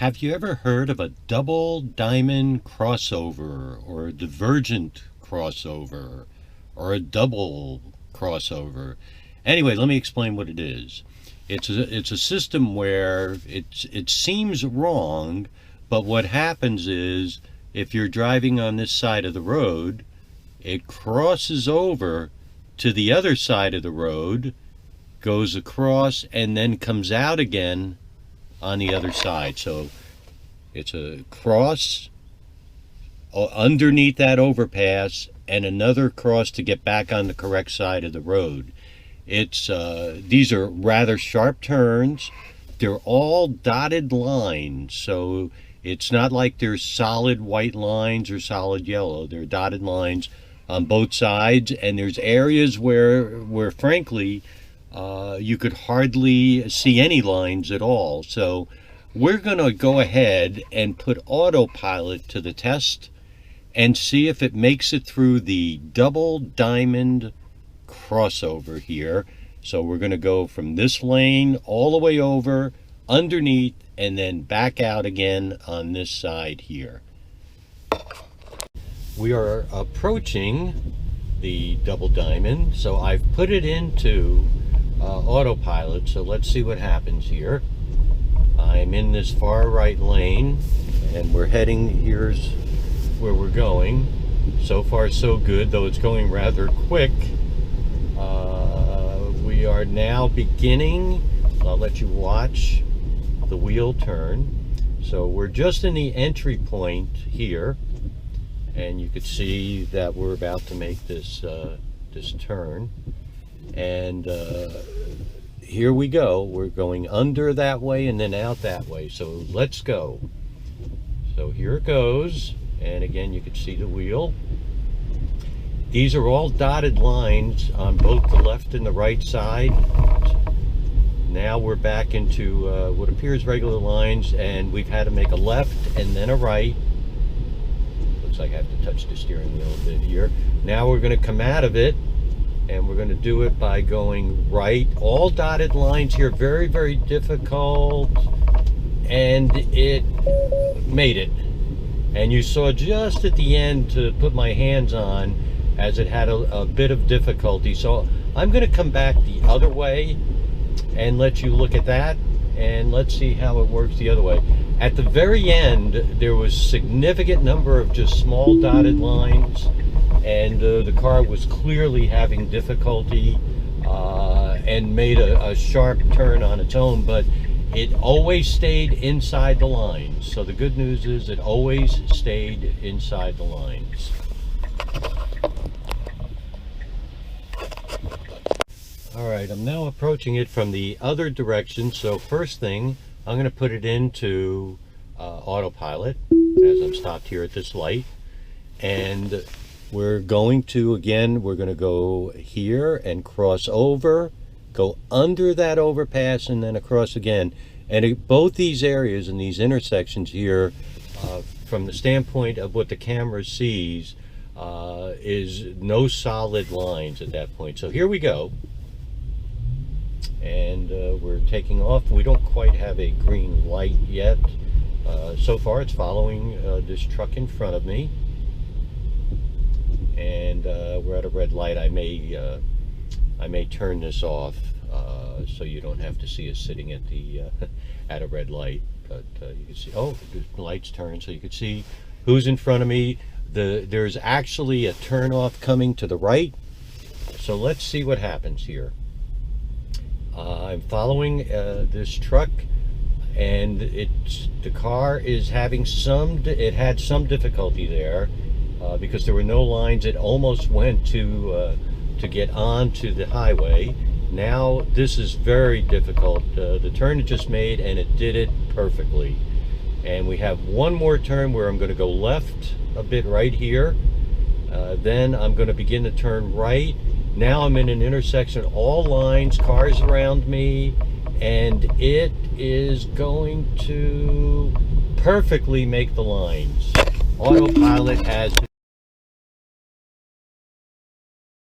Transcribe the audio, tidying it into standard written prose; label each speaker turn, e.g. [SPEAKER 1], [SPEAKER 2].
[SPEAKER 1] Have you ever heard of a double diamond crossover or a divergent crossover or a double crossover? Anyway, let me explain what it is. It's a system where it seems wrong, but what happens is if you're driving on this side of the road, it crosses over to the other side of the road, goes across, and then comes out again on the other side. So it's a cross underneath that overpass and another cross to get back on the correct side of the road. These are rather sharp turns. They're all dotted lines, so it's not like there's solid white lines or solid yellow. They're dotted lines on both sides, and there's areas where frankly you could hardly see any lines at all. So we're going to go ahead and put Autopilot to the test and see if it makes it through the double diamond crossover here. So we're going to go from this lane all the way over, underneath, and then back out again on this side here. We are approaching the double diamond, so I've put it into Autopilot. So let's see what happens here. I'm in this far right lane and we're heading, here's where we're going. So far so good, though it's going rather quick. We are now beginning, I'll let you watch the wheel turn. So we're just in the entry point here, and you could see that we're about to make this this turn. And here we go. We're going under that way and then out that way. So let's go. So here it goes. And again, you can see the wheel. These are all dotted lines on both the left and the right side. Now we're back into what appears regular lines, and we've had to make a left and then a right. Looks like I have to touch the steering wheel a bit here. Now we're going to come out of it, and we're going to do it by going right. All dotted lines here, very, very difficult, and it made it. And you saw just at the end to put my hands on as it had a bit of difficulty. So I'm going to come back the other way and let you look at that, and let's see how it works the other way. At the very end, there was significant number of just small dotted lines, and the car was clearly having difficulty and made a sharp turn on its own, but it always stayed inside the lines. So the good news is it always stayed inside the lines. Alright, I'm now approaching it from the other direction. So first thing, I'm going to put it into Autopilot as I'm stopped here at this light. And we're going to, again, we're going to go here and cross over, go under that overpass, and then across again. And both these areas and these intersections here, from the standpoint of what the camera sees, is no solid lines at that point. So here we go. And we're taking off. We don't quite have a green light yet. So far it's following this truck in front of me. And we're at a red light. I may turn this off so you don't have to see us sitting at the at a red light. But you can see, oh, the lights turn, so you can see who's in front of me. There's actually a turn off coming to the right. So let's see what happens here. I'm following this truck, and the car is having it had some difficulty there because there were no lines. It almost went to get onto the highway. Now this is very difficult. The turn it just made, and it did it perfectly. And we have one more turn where I'm going to go left a bit right here. Then I'm going to begin to turn right. Now I'm in an intersection, all lines, cars around me, and it is going to perfectly make the lines. Autopilot has